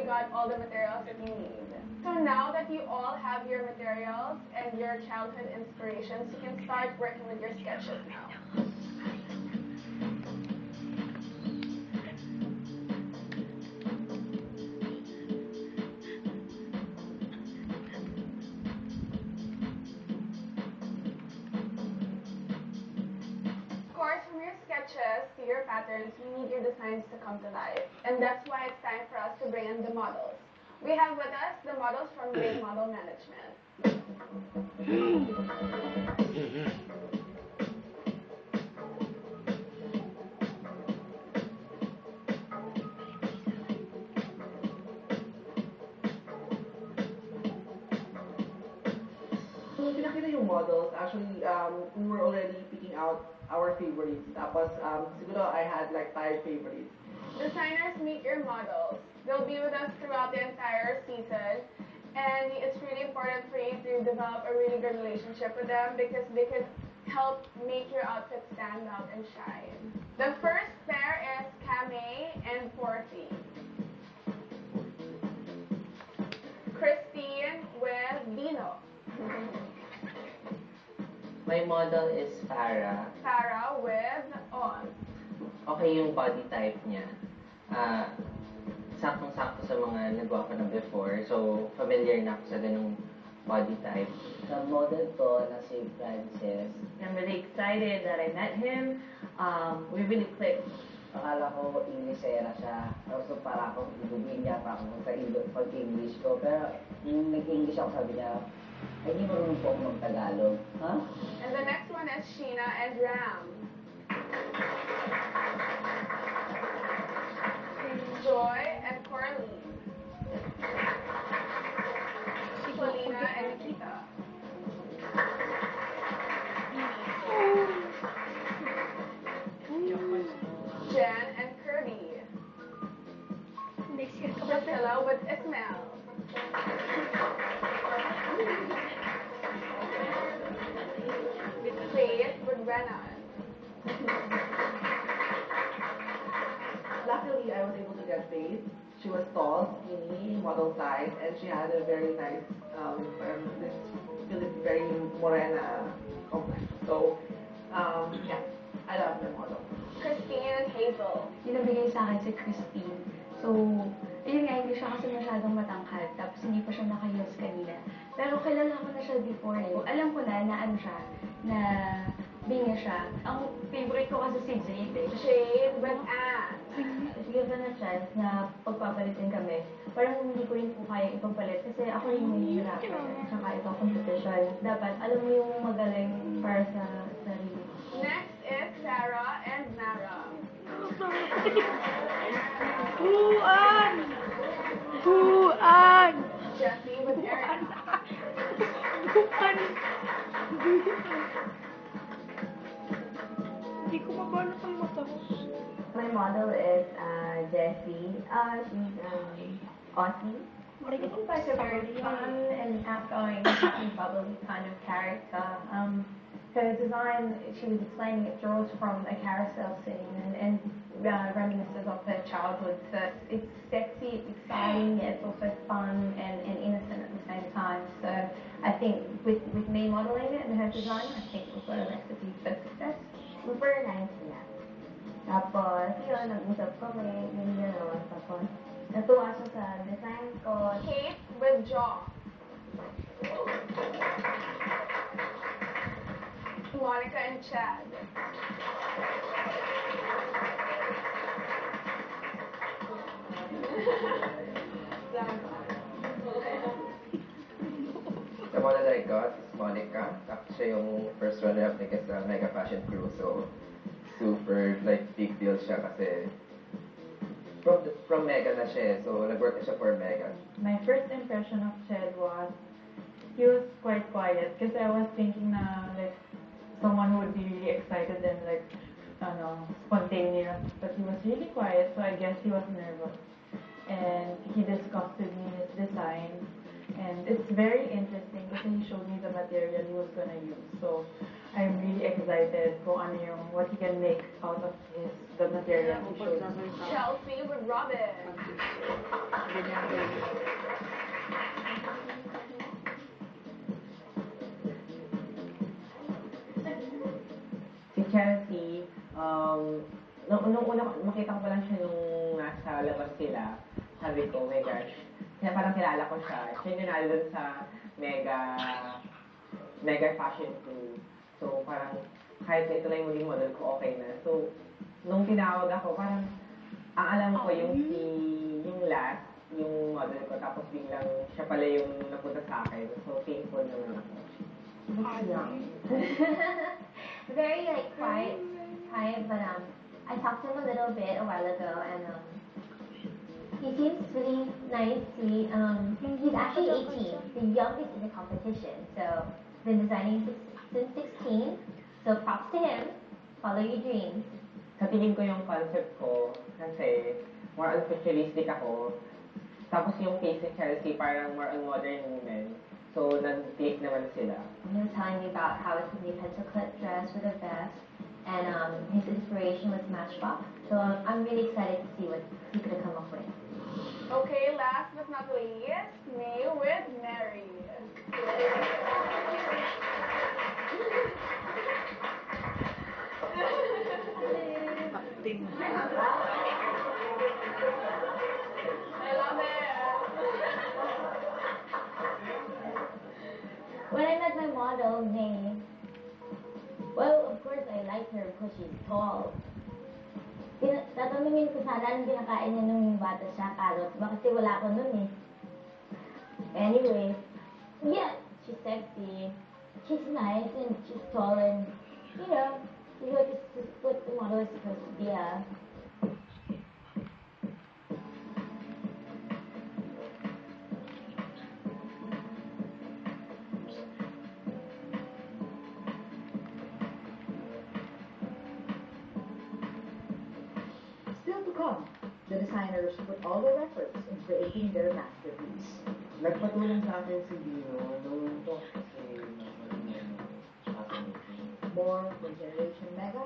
got all the materials that you need. So now that you all have your materials and your childhood inspirations, you can start working with your sketches now. From your sketches to your patterns, we need your designs to come to life. And that's why it's time for us to bring in the models. We have with us the models from Great Model Management. So, pinakita yung models. Actually, we were already picking out our favorites. Tapos, siguro I had like 5 favorites. Designers, meet your models. They'll be with us throughout the entire season. And it's really important for you to develop a really good relationship with them because they could help make your outfit stand out and shine. The first pair is Kamei and Porty. Christine with Dino. My model is Farah. Farah with On. Okay yung body type niya. Saktong-sakto sa mga nagawa ko na before. So, familiar na ako sa ganung body type. Sa model ko na si Francis. I'm really excited that I met him. We really clicked. Akala ko Inglesera siya. Also para akong ibugin niya pa ako sa pag-English ko. Pero yung nag-English ako, sabi niya, ay di marunong po ako mag-Tagalog. Huh? And the next one is Sheena and Ram. Joy and Coraline. Paulina and Nikita. Jen and Kirby. Priscilla with Ismael. Faith with Renan. Luckily, I was able to get Faith. She was tall, skinny, model size, and she had a very nice, very morena complex. So, yeah, I love the model. Christine and Hazel. Yung nabigay sa akin si Christine. So, ayun nga, hindi siya kasi masyadong matangkad. Tapos hindi pa siya naka-heels kanina. Pero kilala ko na siya before eh. Alam ko na ano siya, na binga siya. Ang favorite ko kasi si Jade eh. Jade with Anne. Given a chance na pagpapalitin kami, parang hindi ko rin po kaya ipagpalit kasi ako rin yung hihirapan. Tsaka ito competition. Dapat alam mo yung magaling para sa sarili. Next is Sarah and Nara. Buan! Buan! Jessie with Erica. Buan! Hindi ko mabalot ang mata ko. My model is Jessie. She's Aussie. I think like a very fun and outgoing, happy, bubbly kind of character. Her design, she was explaining, it draws from a carousel scene and reminisces of her childhood. So it's sexy, it's exciting, it's also fun and innocent at the same time. So I think with me modeling it and her design, I think we've got a recipe for success. Super nice niya. Tapos, yun, nag-usap kami, yung gano'n. Tapos, natuwa siya sa design ko. Kate with John. Monica and Chad. The model that I got is Monica. Tapos siya yung first runner-up niya sa Mega Fashion Crew. So, super, like, big deal siya kasi from Mega na siya. So, nag-work na siya for Mega. My first impression of Chad was, he was quite quiet because I was thinking na, like, someone who would be really excited and like, spontaneous. But he was really quiet, so I guess he was nervous. And he discussed with me his design. And it's very interesting because he showed me the material he was gonna use. So I'm really excited kung ano yung what he can make out of the material he showed me. Chelsea with Robin. Si Chelsea, nung una, makita ko pa lang siya nung nasa labas sila, sabi ko, oh my gosh, kaya parang kilala ko siya. Siya yung nanalo dun sa mega fashion crew. So parang kahit ito lang yung maging model ko, okay na. So, nung tinawag ako, parang ang alam ko yung last, yung model ko, tapos biglang siya pala yung napunta sa akin. So, thankful naman ako. Looks young. Very like quiet, but I talked to him a little bit a while ago, and he seems really nice. He's actually 18, the youngest in the competition. So been designing since 16. So props to him. Follow your dreams. Sa tingin ko yung concept ko, kasi more on futuristic ako. Tapos yung case ni Chelsea, parang more on modern women. So, nag-click naman sila. He was telling me about how it's going to be a pencil cut dress with a vest, and his inspiration was Matchbox. So I'm really excited to see what he's going to come up with. Okay, last but not least, May with Mary. Acting. I love it. When I met my model, May, well, of course, I like her because she's tall. Tatanungin ko sana anong kinakain niya nung bata siya, carrot. Kasi wala ko nun eh. Anyway, yeah, she's sexy. She's nice and she's tall and, you know, what the model is supposed to be. Still to come, the designers put all their efforts in creating their masterpiece. Nagpatulong sa akin si Dino nung talk kasi More from Generation Mega.